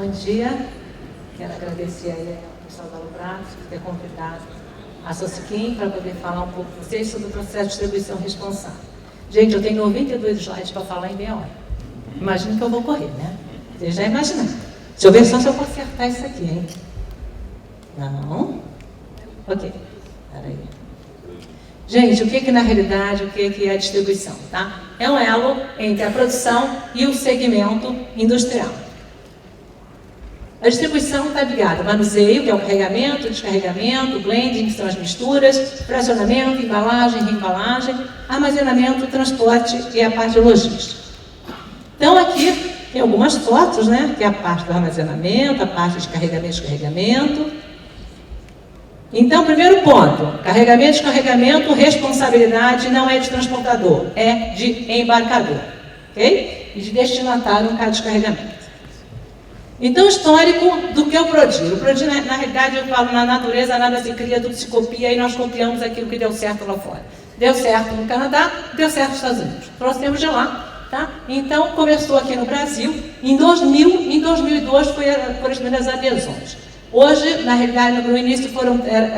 Bom dia. Quero agradecer aí ao pessoal da Lubrax por ter convidado a Sociquim para poder falar um pouco com vocês sobre o processo de distribuição responsável. Gente, eu tenho 92 slides para falar em meia hora. Imagino que eu vou correr, né? Vocês já imaginaram. Deixa eu ver só se eu vou acertar isso aqui, hein? Não. Ok. Peraí. Gente, o que na realidade, o que é a distribuição, tá? É um elo entre a produção e o segmento industrial. A distribuição está ligada ao manuseio, que é o carregamento, descarregamento, blending, que são as misturas, fracionamento, embalagem, reembalagem, armazenamento, transporte e a parte de logística. Então aqui tem algumas fotos, né? Que é a parte do armazenamento, a parte de carregamento e descarregamento. Então, primeiro ponto, carregamento e descarregamento, responsabilidade não é de transportador, é de embarcador, ok? E de destinatário no caso de descarregamento. Então, histórico do que eu produzo. O produzo, na realidade, eu falo, na natureza nada se cria, tudo se copia, e nós copiamos aquilo que deu certo lá fora. Deu certo no Canadá, deu certo nos Estados Unidos. Trouxemos de lá, tá? Então, começou aqui no Brasil, em 2002 foram as primeiras adesões. Hoje, na realidade, no início,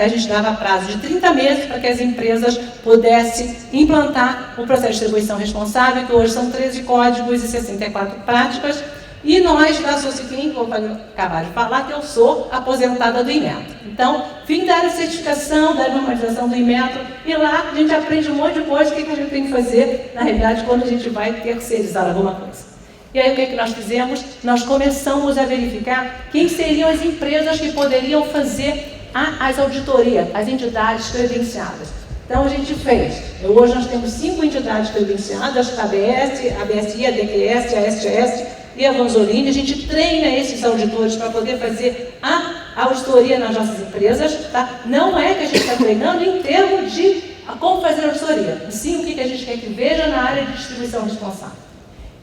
a gente dava prazo de 30 meses para que as empresas pudessem implantar o processo de distribuição responsável, que hoje são 13 códigos e 64 práticas. E nós, da Sociquim, vou acabar de falar, que eu sou aposentada do Inmetro. Então, vim dar a certificação, da normalização do Inmetro, e lá a gente aprende um monte de coisa, o que a gente tem que fazer, na realidade, quando a gente vai terceirizar alguma coisa. E aí, o que nós fizemos? Nós começamos a verificar quem seriam as empresas que poderiam fazer as auditorias, as entidades credenciadas. Então, a gente fez. Hoje nós temos 5 entidades credenciadas, a ABS, a BSI, a DQS, a STS e a Vanzolini. A gente treina esses auditores para poder fazer a auditoria nas nossas empresas. Tá? Não é que a gente está treinando em termos de como fazer a auditoria, e sim o que a gente quer que veja na área de distribuição responsável.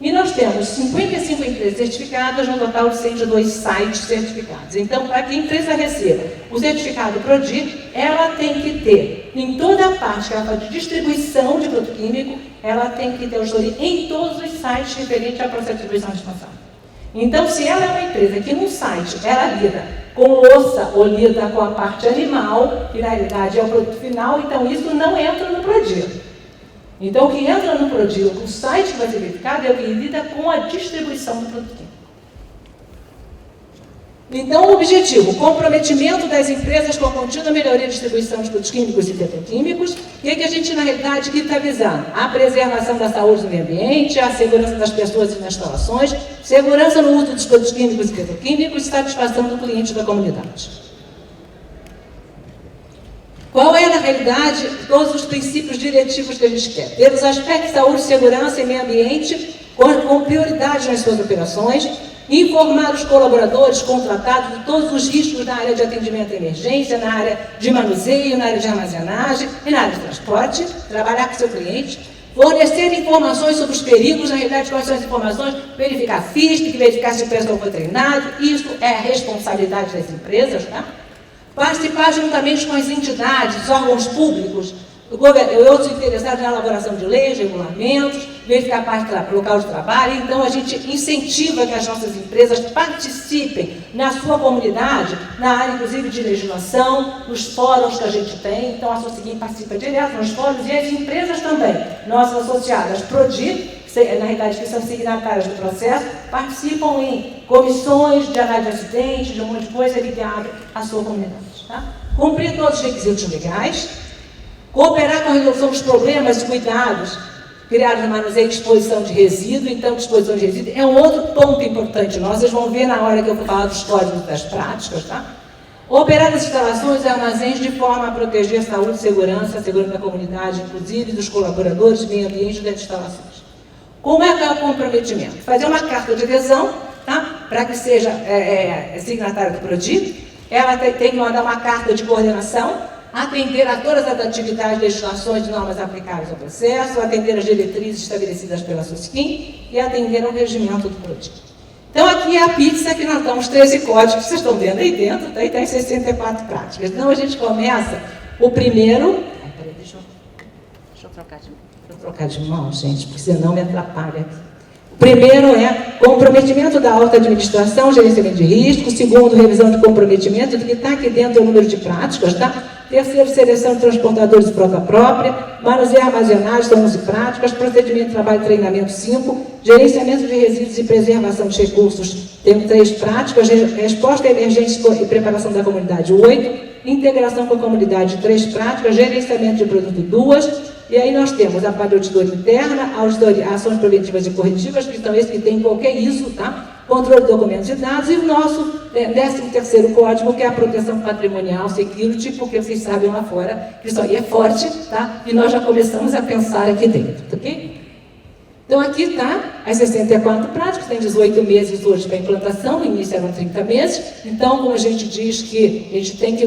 E nós temos 55 empresas certificadas, no total de 102 sites certificados. Então, para que a empresa receba o certificado PRODI, ela tem que ter, em toda a parte que ela faz de distribuição de produto químico, ela tem que ter auditoria em todos os sites referentes ao processo de distribuição responsável. Então, se ela é uma empresa que no site ela lida com louça ou lida com a parte animal, que na realidade é o produto final, então isso não entra no PRODI. Então, o que entra no PRODI, o site que vai ser verificado, é o que lida com a distribuição do produto químico. Então, o objetivo, o comprometimento das empresas com a contínua melhoria da distribuição de produtos químicos e petroquímicos. E é que a gente, na realidade, está visando a preservação da saúde do meio ambiente, a segurança das pessoas e das instalações, segurança no uso dos produtos químicos e petroquímicos e satisfação do cliente e da comunidade. Qual é, na realidade, todos os princípios diretivos que a gente quer? Ter os aspectos de saúde, segurança e meio ambiente com prioridade nas suas operações, informar os colaboradores contratados de todos os riscos na área de atendimento à emergência, na área de manuseio, na área de armazenagem e na área de transporte, trabalhar com seu cliente, fornecer informações sobre os perigos, na realidade, quais são as informações, verificar FISP, verificar se o pessoal foi treinado, isso é a responsabilidade das empresas, tá? Participar juntamente com as entidades, órgãos públicos, outros interessados na elaboração de leis, regulamentos, verificar a parte do local de trabalho. Então, a gente incentiva que as nossas empresas participem na sua comunidade, na área, inclusive, de legislação, nos fóruns que a gente tem. Então, a Sociquim participa direto nos fóruns e as empresas também, nossas associadas PRODI, na realidade, que são signatárias do processo, participam em comissões de análise de acidente, de um monte de coisa ligada à sua comunidade. Tá? Cumprir todos os requisitos legais, cooperar com a resolução dos problemas e cuidados criados no manuseio e disposição de resíduo. Então, disposição de resíduo é um outro ponto importante nosso. Vocês vão ver na hora que eu for falar dos códigos das práticas. Tá? Operar as instalações e armazéns de forma a proteger a saúde e segurança, a segurança da comunidade, inclusive dos colaboradores, meio ambiente das instalações. Como é que é o comprometimento? Fazer uma carta de adesão, tá? Para que seja signatária do PRODI. Ela tem que mandar uma carta de coordenação, atender a todas as atividades, legislações e normas aplicáveis ao processo, atender as diretrizes estabelecidas pela Sociquim e atender ao regimento do PRODI. Então, aqui é a pizza que nós damos 13 códigos, que vocês estão vendo aí dentro, tá? E tem 64 práticas. Então, a gente começa o primeiro... Peraí, deixa eu trocar de mão, gente, porque senão me atrapalha aqui. Primeiro é comprometimento da alta administração, gerenciamento de risco. Segundo, revisão de comprometimento, do que está aqui dentro é o número de práticas, tá? Terceiro, seleção de transportadores de frota própria. Manuseio e armazenagem, são 11 práticas. Procedimento de trabalho e treinamento, 5. Gerenciamento de resíduos e preservação de recursos, tem 3 práticas. Resposta a emergência e preparação da comunidade, 8. Integração com a comunidade, 3 práticas. Gerenciamento de produto, 2. E aí nós temos a parte de auditoria interna, ações preventivas e corretivas, que são esses que tem qualquer ISO, tá? Controle de documentos e dados, e o nosso 13º código, que é a proteção patrimonial, security, porque vocês sabem lá fora que isso aí é forte, tá? E nós já começamos a pensar aqui dentro, ok? Então aqui está as 64 práticas, tem 18 meses hoje para implantação, no início eram 30 meses, então como a gente diz que a gente tem que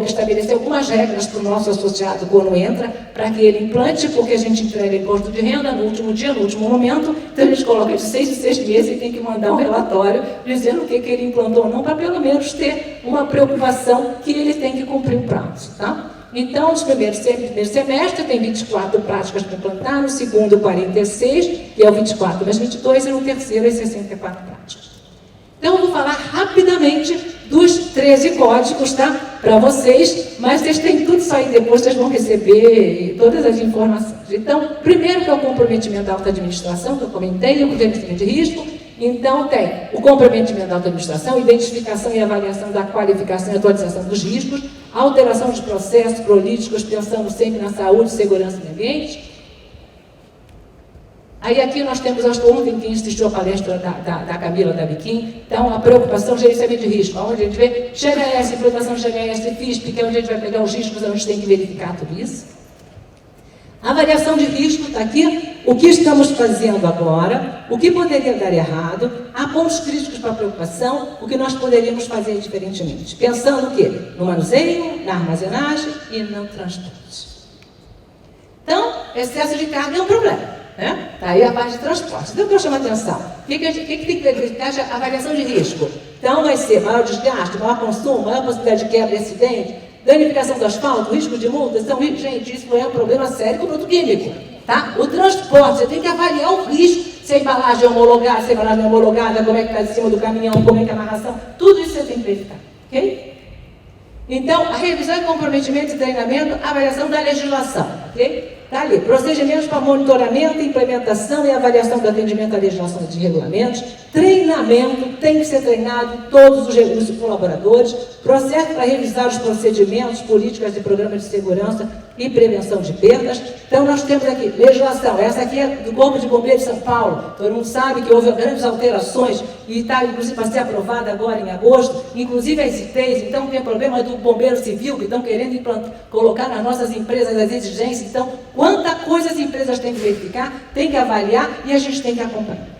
estabelecer algumas regras para o nosso associado quando entra, para que ele implante, porque a gente entrega imposto de renda no último dia, no último momento, então a gente coloca de 6 em 6 meses e tem que mandar um relatório dizendo o que ele implantou ou não, para pelo menos ter uma preocupação que ele tem que cumprir o prazo, tá? Então, nos primeiros semestre tem 24 práticas para implantar, no segundo 46, que é o 24 mais 22, e no terceiro as 64 práticas. Então, eu vou falar rapidamente dos 13 códigos, tá? Para vocês, mas vocês têm tudo isso aí, depois vocês vão receber todas as informações. Então, primeiro que é o comprometimento da alta administração, que eu comentei, o gerenciamento de risco. Então, tem o comprometimento da alta administração, identificação e avaliação da qualificação e atualização dos riscos, alteração de processos políticos, pensando sempre na saúde, segurança e ambiente. Aí aqui nós temos, acho que ontem quem assistiu a palestra da Camila da Biquim, então a preocupação, gerenciamento de risco, onde a gente vê GHS, implantação de GHS, FISP, que é onde a gente vai pegar os riscos, a gente tem que verificar tudo isso. Avaliação de risco está aqui, o que estamos fazendo agora, o que poderia dar errado, há pontos críticos para a preocupação, o que nós poderíamos fazer diferentemente. Pensando o quê? No manuseio, na armazenagem e no transporte. Então, excesso de carga é um problema. Está aí a parte de transporte. Então, o que eu chamo a atenção? O que tem que verificar? A avaliação de risco. Então, vai ser maior desgaste, maior consumo, maior possibilidade de quebra e acidente, danificação do asfalto, risco de multa. Então, gente, isso é um problema sério com o produto químico. Tá? O transporte, você tem que avaliar o risco, se a embalagem é homologada, se a embalagem é homologada, como é que está em cima do caminhão, como é que é a narração, tudo isso você tem que verificar. Ok? Então, a revisão e comprometimento e treinamento, avaliação da legislação. Ok? Está ali, procedimentos para monitoramento, implementação e avaliação do atendimento à legislação de regulamentos, treinamento, tem que ser treinado todos os colaboradores, processo para revisar os procedimentos, políticas e programas de segurança e prevenção de perdas. Então, nós temos aqui legislação, essa aqui é do Corpo de Bombeiros de São Paulo, todo mundo sabe que houve grandes alterações e está, inclusive, para ser aprovada agora em agosto, inclusive as ITs, então tem problema do bombeiro civil, que estão querendo colocar nas nossas empresas as exigências, então, quanta coisa as empresas têm que verificar, têm que avaliar e a gente tem que acompanhar.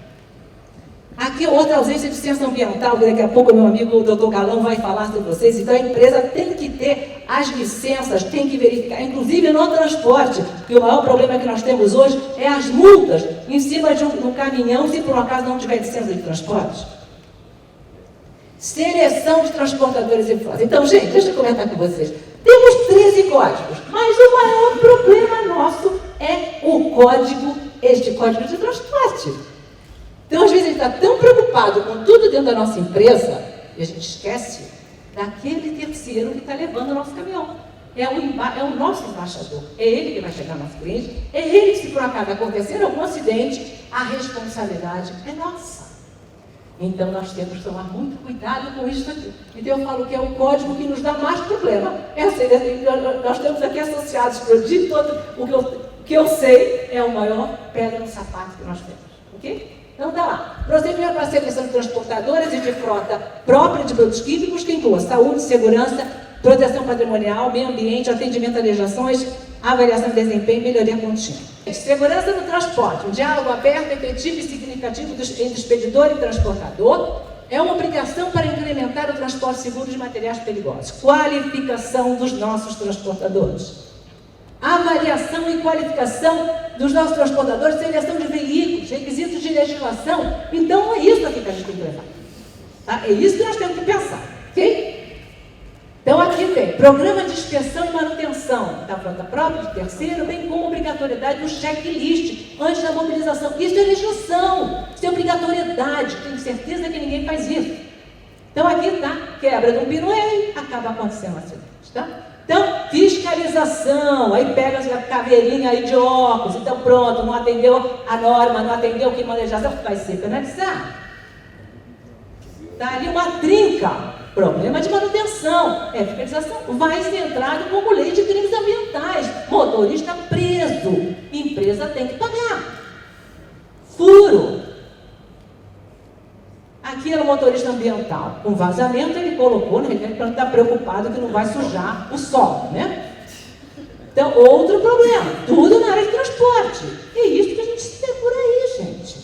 Aqui outra ausência de licença ambiental, que daqui a pouco o meu amigo o Dr. Galão vai falar sobre vocês. Então a empresa tem que ter as licenças, tem que verificar, inclusive no transporte, que o maior problema que nós temos hoje é as multas em cima de um caminhão, se por um acaso não tiver licença de transporte. Seleção de transportadores e frota. Então, gente, deixa eu comentar com vocês. Temos 13 códigos, mas o maior problema nosso é o código, este código de transporte. Então, às vezes, a gente está tão preocupado com tudo dentro da nossa empresa, e a gente esquece daquele terceiro que está levando o nosso caminhão. É o nosso embaixador. É ele que vai chegar no nosso cliente. É ele que, se por acaso acontecer algum acidente, a responsabilidade é nossa. Então, nós temos que tomar muito cuidado com isso aqui. Então, eu falo que é o código que nos dá mais problema. Nós temos aqui associados para o dia todo, o que eu sei é o maior pedra no sapato que nós temos. Ok? Então, está lá. Procedimento para a seleção de transportadores e de frota própria de produtos químicos, que inclua saúde, segurança, proteção patrimonial, meio ambiente, atendimento a legislações, avaliação de desempenho e melhoria contínua. Segurança no transporte. Um diálogo aberto, efetivo e significativo entre expedidor e transportador é uma obrigação para incrementar o transporte seguro de materiais perigosos. Qualificação dos nossos transportadores. Avaliação e qualificação dos nossos transportadores, seleção de veículos, requisitos de legislação. Então, é isso aqui que a gente tem que levar. Tá? É isso que nós temos que pensar. Ok? Então, aqui tem programa de inspeção e manutenção da frota própria de terceiro, bem como obrigatoriedade do checklist antes da mobilização. Isso é legislação, isso é obrigatoriedade, tenho certeza que ninguém faz isso. Então aqui está, quebra de um pinoeiro, acaba acontecendo um acidente, tá? Então, fiscalização, aí pega a caveirinha aí de óculos, então pronto, não atendeu a norma, não atendeu o que manejação, vai ser penalizado. Está ali uma trinca. Problema de manutenção, fiscalização, vai ser entrado como lei de crimes ambientais. Motorista preso, empresa tem que pagar. Furo. Aqui era o motorista ambiental. Com vazamento ele colocou, né, para não estar preocupado que não vai sujar o solo, né? Então, outro problema, tudo na área de transporte. É isso que a gente se vê por aí, gente.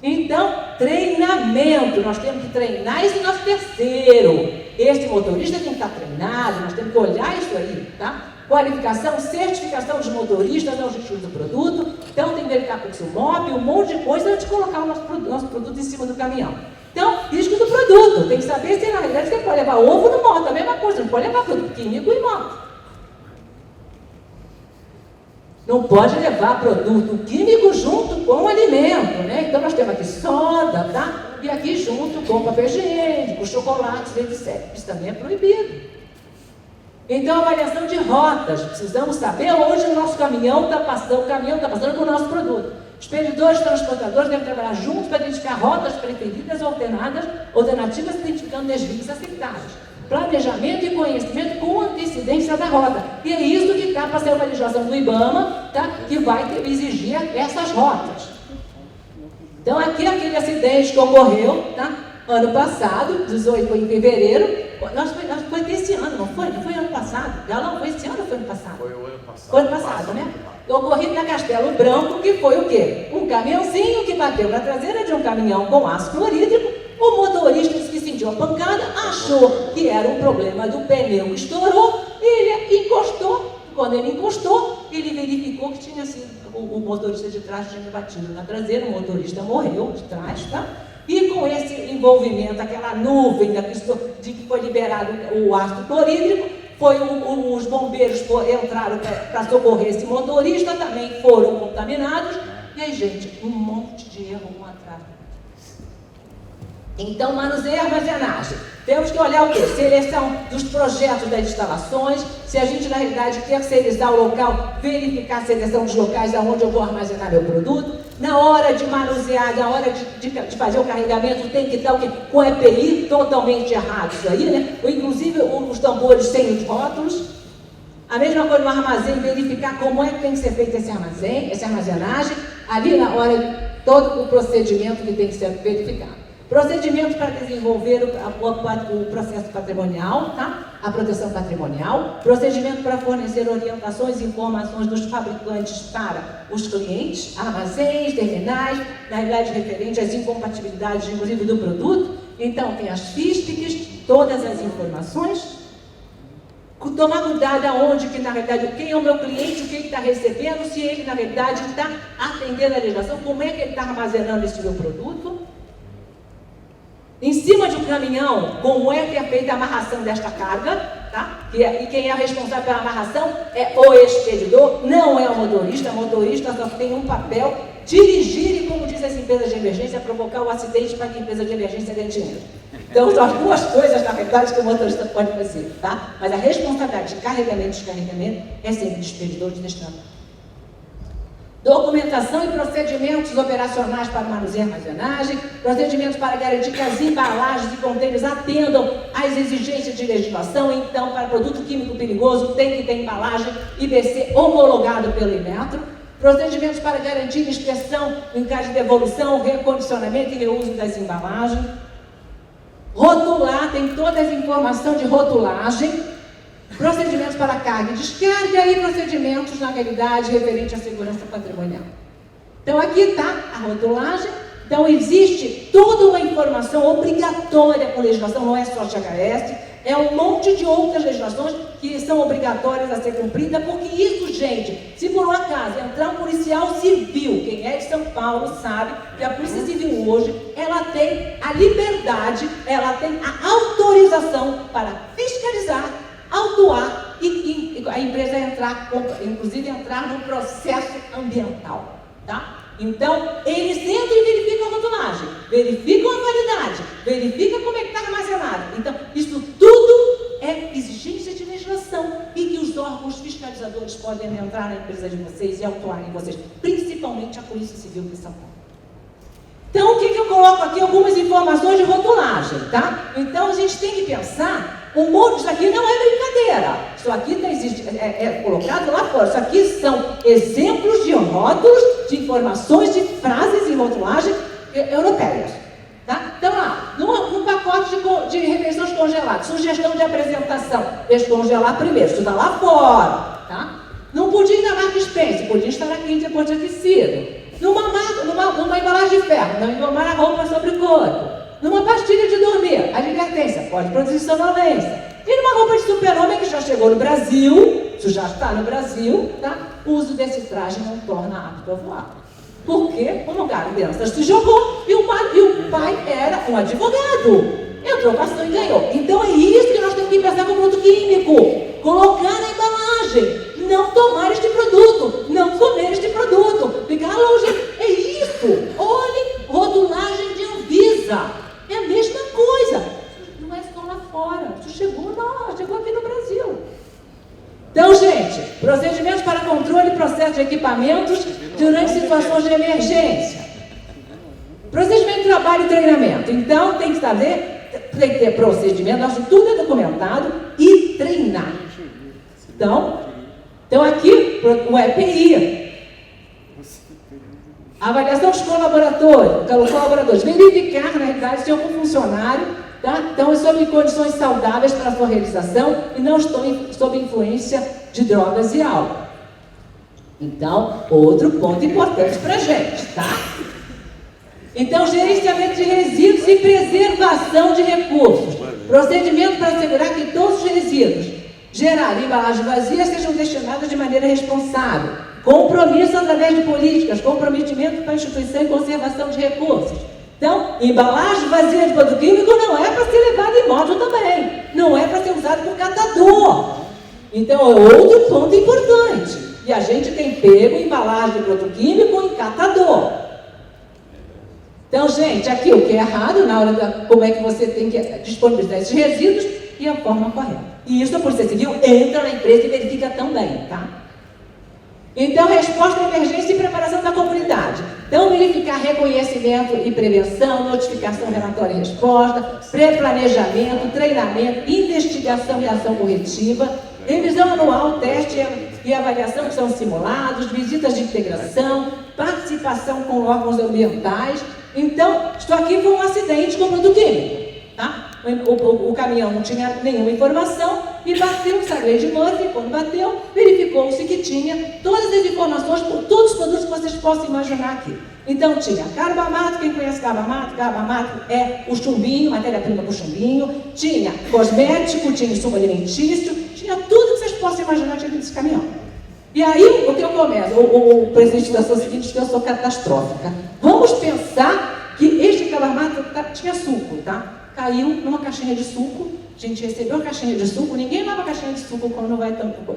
Então, treinamento, nós temos que treinar esse nosso terceiro. Esse motorista tem que estar treinado, nós temos que olhar isso aí, tá? Qualificação, certificação dos motoristas, não registro do produto. Então, tem que verificar com o MOP, um monte de coisa antes de colocar o nosso produto em cima do caminhão. Então, risco do produto, tem que saber se na realidade você pode levar ovo no moto, a mesma coisa, não pode levar produto químico em moto. Não pode levar produto químico junto com o alimento, né? Então, nós temos aqui soda, tá? E aqui junto com papel higiênico, chocolate, etc. Isso também é proibido. Então, avaliação de rotas. Precisamos saber onde o nosso caminhão está passando, o caminhão está passando com o nosso produto. Expedidores e transportadores devem trabalhar juntos para identificar rotas preferidas ou alternativas, identificando desvios aceitáveis. Planejamento e conhecimento com antecedência da rota. E é isso que está para ser uma legislação do IBAMA, tá? Que vai exigir essas rotas. Então, aqui aquele acidente que ocorreu, tá? Ano passado, 18 foi em fevereiro. Foi desse ano, não foi? Não foi ano passado? Não, foi esse ano ou foi ano passado? Foi o ano passado. Foi ano passado, né? Ocorrido na Castelo Branco, que foi o quê? Um caminhãozinho que bateu na traseira de um caminhão com ácido clorídrico. O motorista que sentiu a pancada achou que era um problema do pneu, estourou, ele encostou. Quando ele encostou, ele verificou que tinha sido o motorista de trás tinha batido na traseira, o motorista morreu de trás, tá? E com esse envolvimento, aquela nuvem de que foi liberado o ácido clorídrico, os bombeiros entraram para socorrer esse motorista, também foram contaminados. E aí, gente, um monte de erro um atrás. Então, manuseio e armazenagem. Temos que olhar o quê? Seleção dos projetos das instalações. Se a gente, na realidade, terceirizar o local, verificar a seleção dos locais onde eu vou armazenar meu produto. Na hora de manusear, na hora de fazer o carregamento, tem que estar o quê? Com EPI totalmente errado isso aí, né? Ou, inclusive, os tambores sem os rótulos. A mesma coisa no armazém, verificar como é que tem que ser feito essa armazenagem. Ali, na hora, todo o procedimento que tem que ser verificado. Procedimento para desenvolver o processo patrimonial, tá? A proteção patrimonial. Procedimento para fornecer orientações e informações dos fabricantes para os clientes, armazéns, terminais, na realidade referente às incompatibilidades, inclusive, do produto. Então, tem as FISPICs, todas as informações. Tomar cuidado aonde que, na realidade, quem é o meu cliente, o que ele está recebendo, se ele, na realidade, está atendendo a legislação, como é que ele está armazenando esse meu produto. Em cima de um caminhão, como é que é feita a amarração desta carga, tá? E quem é responsável pela amarração é o expedidor, não é o motorista. O motorista só tem um papel, dirigir e, como diz as empresas de emergência, provocar o acidente para que a empresa de emergência ganhe dinheiro. Então, são as duas coisas, na verdade, que o motorista pode fazer, tá? Mas a responsabilidade de carregamento e descarregamento é sempre do expedidor de destinatário. Documentação e procedimentos operacionais para manuseio e armazenagem, procedimentos para garantir que as embalagens e contêineres atendam às exigências de legislação. Então, para produto químico perigoso, tem que ter embalagem IBC homologado pelo Inmetro. Procedimentos para garantir inspeção em caso de devolução, recondicionamento e reuso das embalagens. Rotular, tem toda essa informação de rotulagem. Procedimentos para carga e descarga e procedimentos, na realidade, referente à segurança patrimonial. Então, aqui está a rotulagem. Então, existe toda uma informação obrigatória por legislação, não é só GHS, é um monte de outras legislações que são obrigatórias a ser cumpridas, porque isso, gente, se por um acaso entrar um policial civil, quem é de São Paulo sabe que a Polícia Civil hoje, ela tem a liberdade, ela tem a autorização para fiscalizar autuar e a empresa entrar, inclusive entrar no processo ambiental, tá? Então, eles entram e verificam a rotulagem, verificam a validade, verificam como é que está armazenado. Então, isso tudo é exigência de legislação e que os órgãos fiscalizadores podem entrar na empresa de vocês e autuarem vocês, principalmente a Polícia Civil de São Paulo. Então, o que eu coloco aqui? Algumas informações de rotulagem, tá? Então, a gente tem que pensar, isso aqui não é brincadeira. Isso aqui é colocado lá fora. Isso aqui são exemplos de rótulos, de informações, de frases em rotulagem europeias. Tá? Então, lá, num pacote de refeições congeladas, sugestão de apresentação, descongelar primeiro, isso está lá fora. Tá? Num pudim da marca Spencer, pudim estará quente depois de aquecido. Numa embalagem de ferro, não engomar a roupa sobre o corpo. Numa pastilha de dormir, advertência, pode produzir sonolência. E numa roupa de super-homem que já chegou no Brasil, isso já está no Brasil, tá? O uso desse traje não torna apto a voar. Porque uma criança se jogou e o pai era um advogado. Entrou com a ação e ganhou. Então é isso que nós temos que pensar com o produto químico. Colocar na embalagem. Não tomar este produto. Não comer este produto. Ficar longe. É isso. Olhe, rotulagem de Anvisa. É a mesma coisa. Não é só lá fora. Isso chegou aqui no Brasil. Então, gente, procedimentos para controle e processo de equipamentos durante situações de emergência. Procedimento de trabalho e treinamento. Então, tem que ter procedimento, tudo é documentado e treinar. Então aqui, o EPI. Avaliação dos colaboradores. Verificar, na realidade, se algum funcionário, tá? Então, sob condições saudáveis para a sua realização e não estão sob influência de drogas e álcool. Então, outro ponto importante para a gente, tá? Então, gerenciamento de resíduos e preservação de recursos. Procedimento para assegurar que todos os resíduos gerados em embalagem vazia sejam destinados de maneira responsável. Compromisso através de políticas, comprometimento para a instituição e conservação de recursos. Então, embalagem vazia de produto químico não é para ser levado em moto também. Não é para ser usado por catador. Então, é outro ponto importante. E a gente tem pego embalagem de produto químico em catador. Então, gente, aqui o que é errado na hora como é que você tem que disponibilizar esses resíduos e a forma correta. E isso a Polícia Civil entra na empresa e verifica também, tá? Então, resposta à emergência e preparação da comunidade. Então, verificar reconhecimento e prevenção, notificação, relatório e resposta, pré-planejamento, treinamento, investigação e ação corretiva, revisão anual, teste e avaliação que são simulados, visitas de integração, participação com órgãos ambientais. Então, isso aqui foi um acidente com produto químico, tá? O caminhão não tinha nenhuma informação e bateu, sabe, a lei de Murphy, quando bateu, verificou-se que tinha todas as informações por todos os produtos que vocês possam imaginar aqui. Então tinha carbamato, quem conhece carbamato é o chumbinho, matéria-prima para o chumbinho, tinha cosmético, tinha insumo alimentício, tinha tudo que vocês possam imaginar tinha nesse caminhão. E aí, o que eu começo? O presidente da sua seguinte, que eu sou catastrófica. Vamos pensar que este carbamato tinha suco, tá? Caiu numa caixinha de suco, a gente recebeu a caixinha de suco, ninguém lava a caixinha de suco quando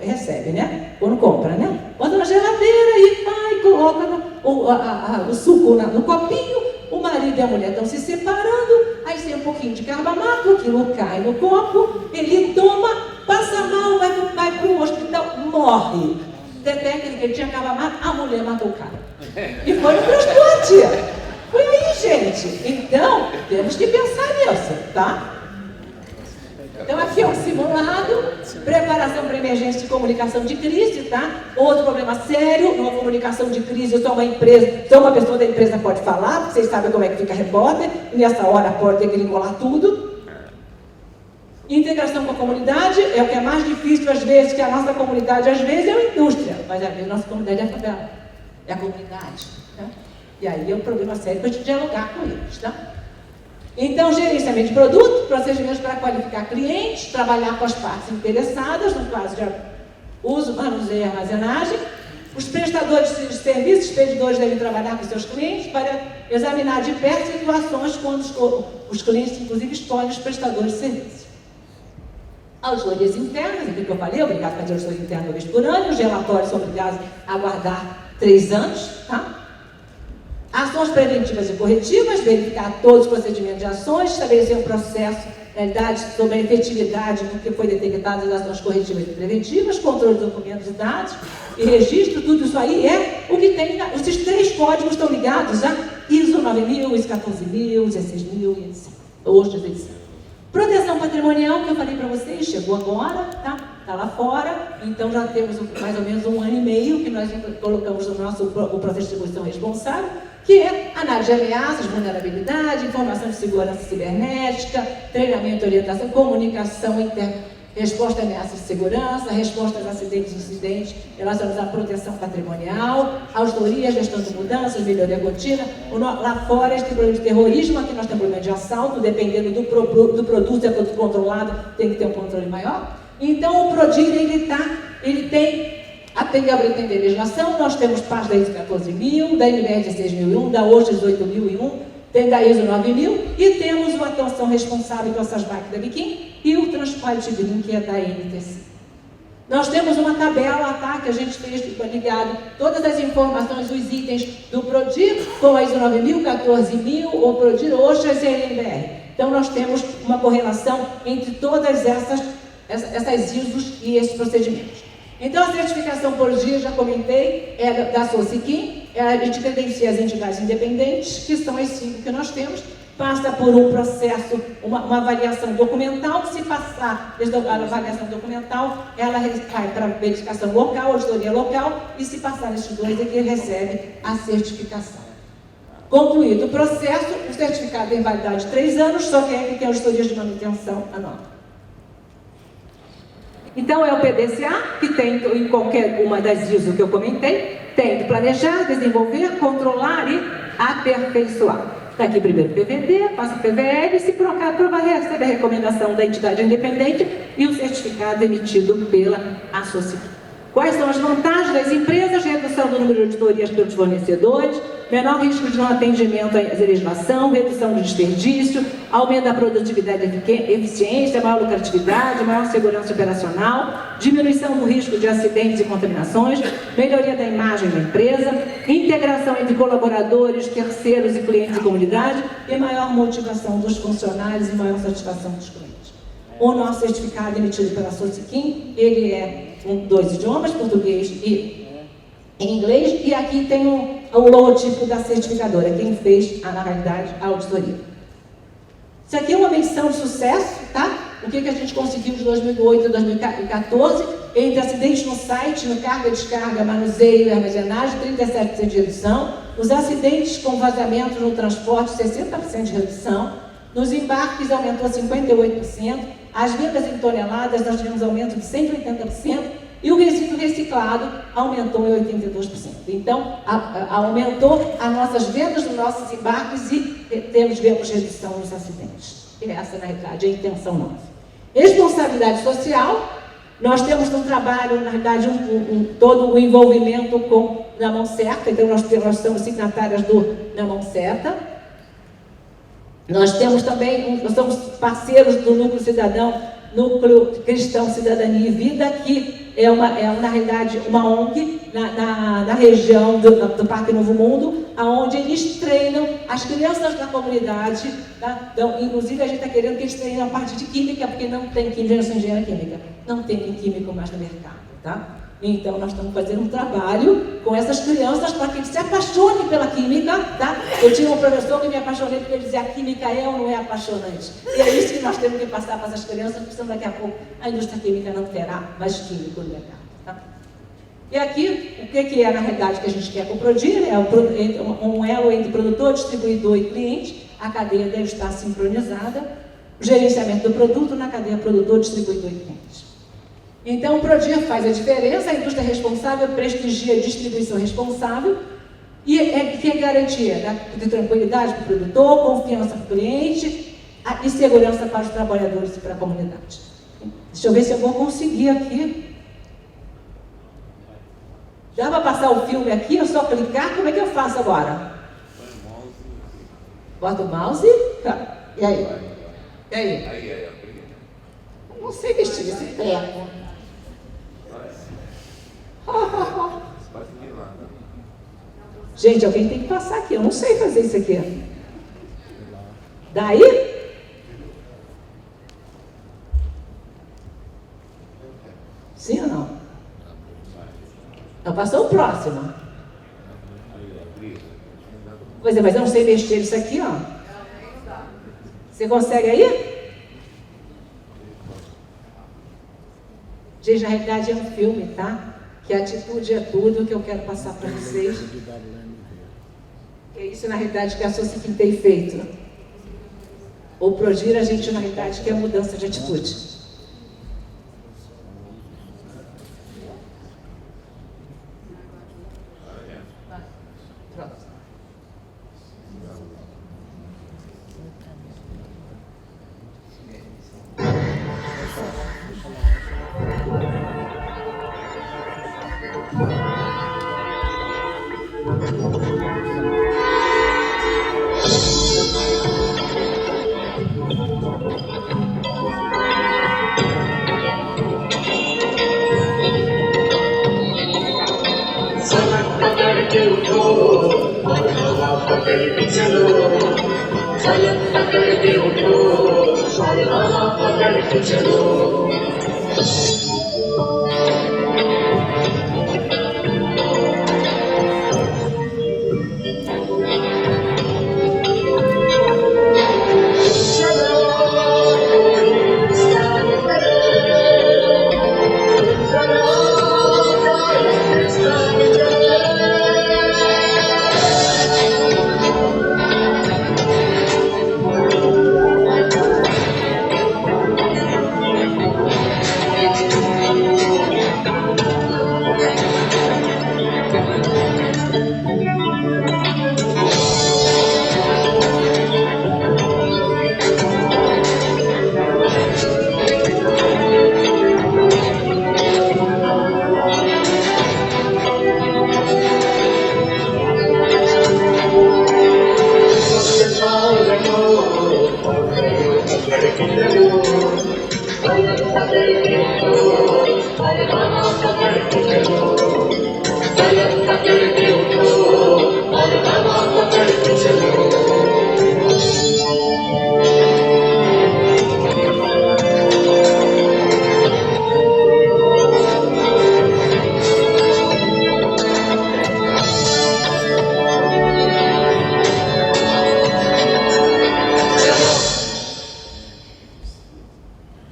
recebe, né? Quando compra, né? Bota na geladeira e vai, coloca o suco no copinho, o marido e a mulher estão se separando, aí tem um pouquinho de carbamato, aquilo cai no copo, ele toma, passa mal, vai para o hospital, morre. Detecta que ele tinha carbamato, a mulher matou o cara. E foi no transporte. Foi aí, gente. Então, temos que pensar nisso, tá? Então, aqui é um simulado, preparação para emergência de comunicação de crise, tá? Outro problema sério, numa comunicação de crise, só uma pessoa da empresa pode falar, porque vocês sabem como é que fica repórter, e nessa hora pode degringolar tudo. Integração com a comunidade é o que é mais difícil, às vezes, que a nossa comunidade, às vezes, é uma indústria, mas às vezes a nossa comunidade é a favela, é a comunidade, tá? E aí é um problema sério para a gente dialogar com eles, tá? Então, gerenciamento de produto, procedimentos para qualificar clientes, trabalhar com as partes interessadas, no caso de uso, manuseio e armazenagem. Os prestadores de serviços, expedidores devem trabalhar com seus clientes para examinar de perto situações quando os clientes, inclusive, escolhem os prestadores de serviços. Auditorias internas, aquilo que eu falei, obrigado a fazer auditoria interna uma vez por ano, os relatórios são obrigados a aguardar 3 anos, tá? Ações preventivas e corretivas, verificar todos os procedimentos de ações, estabelecer um processo, na realidade, sobre a efetividade do que foi detectado das ações corretivas e preventivas, controle de documentos e dados e registro, tudo isso aí é o que tem, esses 3 códigos estão ligados a ISO 9000, ISO 14000, 16000 e etc. Hoje, etc. Proteção patrimonial, que eu falei para vocês, chegou agora, tá? Está lá fora, então já temos mais ou menos 1 ano e meio que nós colocamos no nosso o processo de distribuição responsável, que é análise de ameaças, vulnerabilidade, informação de segurança cibernética, treinamento e orientação, comunicação interna, resposta a ameaças de segurança, resposta a acidentes e incidentes relacionados à proteção patrimonial, auditoria, gestão de mudanças, melhoria contínua. Lá fora, este problema de terrorismo, aqui nós temos problema de assalto, dependendo do produto, se é produto controlado, tem que ter um controle maior. Então, o PRODIR, ele tem legislação, nós temos parte da ISO 14000, da NBR 16001, da OSHA 18001, tem da ISO 9000 e temos o atuação responsável com essas máquinas da Biquim e o Transquality Green, que é da NTC. Nós temos uma tabela, tá, que a gente fez ligado todas as informações, os itens do PRODIR com a ISO 9000, 14000, o PRODIR, OSHA e a NBR. Então, nós temos uma correlação entre todas essas ISOs e esses procedimentos. Então, a certificação por dia, já comentei, é da SOCIQUIM, a gente credencia as entidades independentes, que são as 5 que nós temos, passa por um processo, uma avaliação documental, se passar a avaliação documental, ela vai para verificação local, auditoria local, e se passar nesses 2 aqui, recebe a certificação. Concluído o processo, o certificado tem validade de 3 anos, só que aí tem auditorias de manutenção anual. Então, é o PDCA, que tem em qualquer uma das ISO que eu comentei, tem de planejar, desenvolver, controlar e aperfeiçoar. Está aqui primeiro o PVD, passa o PVL, se por acaso recebe a recomendação da entidade independente e o certificado emitido pela associação. Quais são as vantagens das empresas? Redução do número de auditorias pelos fornecedores, menor risco de não atendimento à legislação, redução do desperdício, aumento da produtividade e eficiência, maior lucratividade, maior segurança operacional, diminuição do risco de acidentes e contaminações, melhoria da imagem da empresa, integração entre colaboradores, terceiros e clientes e comunidade e maior motivação dos funcionários e maior satisfação dos clientes. O nosso certificado emitido pela SOCIQUIM, ele é 2 idiomas, português e inglês, e aqui tem o logotipo da certificadora, quem fez, na realidade, a auditoria. Isso aqui é uma menção de sucesso, tá? O que a gente conseguiu de 2008 a 2014, entre acidentes no site, no carga, descarga, manuseio e armazenagem, 37% de redução, os acidentes com vazamento no transporte, 60% de redução, nos embarques aumentou 58%, as vendas em toneladas nós tivemos aumento de 180%, e o resíduo reciclado aumentou em 82%. Então, aumentou as nossas vendas nos nossos embarques e vemos redução nos acidentes. E essa, na realidade, é a intenção nossa. Responsabilidade social, nós temos um trabalho, na realidade, todo o envolvimento com Na Mão Certa, então nós somos signatárias do Na Mão Certa. Nós temos também, nós somos parceiros do Núcleo Cidadão, Núcleo Cristão Cidadania e Vida, que é na realidade uma ONG na região do Parque Novo Mundo, onde eles treinam as crianças da comunidade, tá? Então, inclusive a gente está querendo que eles treinem a parte de química, porque não tem química, eu sou engenheira química, não tem químico mais no mercado, tá? Então, nós estamos fazendo um trabalho com essas crianças para que eles se apaixonem pela química, tá? Eu tinha um professor que me apaixonei porque ele dizia: a química é ou não é apaixonante? E é isso que nós temos que passar para essas crianças, porque senão daqui a pouco a indústria química não terá mais químico no mercado, tá? E aqui, o que é na realidade que a gente quer com o PRODIR? É um elo entre produtor, distribuidor e cliente. A cadeia deve estar sincronizada. O gerenciamento do produto na cadeia produtor, distribuidor e cliente. Então, o PRODIR faz a diferença, a indústria responsável prestigia a distribuição responsável e que é garantia de tranquilidade para o produtor, confiança para o cliente e segurança para os trabalhadores e para a comunidade. Deixa eu ver se eu vou conseguir aqui. Dá para passar o filme aqui, eu só clicar, como é que eu faço agora? Bota o mouse. E aí? E aí? não sei vestir esse treco. Gente, alguém tem que passar aqui. Eu não sei fazer isso aqui. Daí? Sim ou não? Então, passou o próximo. Pois é, mas eu não sei mexer isso aqui, ó. Você consegue aí? Gente, na realidade é um filme, tá? Que a atitude é tudo que eu quero passar para vocês. É isso, na realidade, que a Sociquim tem feito. O Prodir, a gente, na realidade, quer mudança de atitude.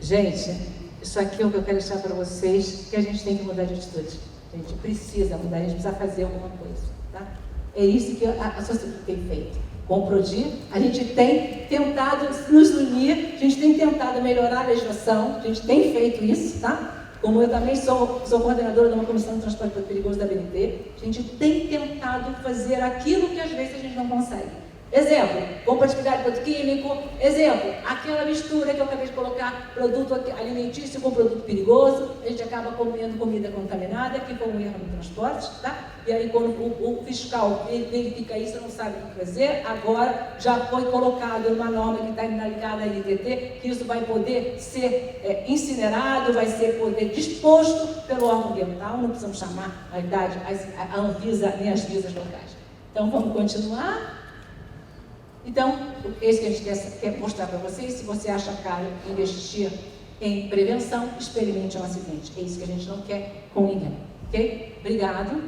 Gente, isso aqui é o que eu quero deixar para vocês, que a gente tem que mudar de atitude. A gente precisa mudar, a gente precisa fazer alguma coisa, tá? É isso que a sociedade tem feito. Com o Prodir, a gente tem tentado nos unir, a gente tem tentado melhorar a legislação, a gente tem feito isso, tá? Como eu também sou coordenadora de uma comissão de transporte perigoso da BNT, a gente tem tentado fazer aquilo que às vezes a gente não consegue. Exemplo, compatibilidade com produto químico. Exemplo, aquela mistura que eu acabei de colocar, produto alimentício com produto perigoso, a gente acaba comendo comida contaminada, que foi um erro no transporte, tá? E aí quando o fiscal verifica isso, não sabe o que fazer, agora já foi colocado uma norma que está ligada à NTT, que isso vai poder ser incinerado, vai ser poder disposto pelo órgão ambiental, não precisamos chamar, na verdade, a Anvisa nem as visas locais. Então vamos continuar. Então, esse que a gente quer mostrar para vocês, se você acha caro investir em prevenção, experimente um acidente. É isso que a gente não quer com ninguém, ok? Obrigado.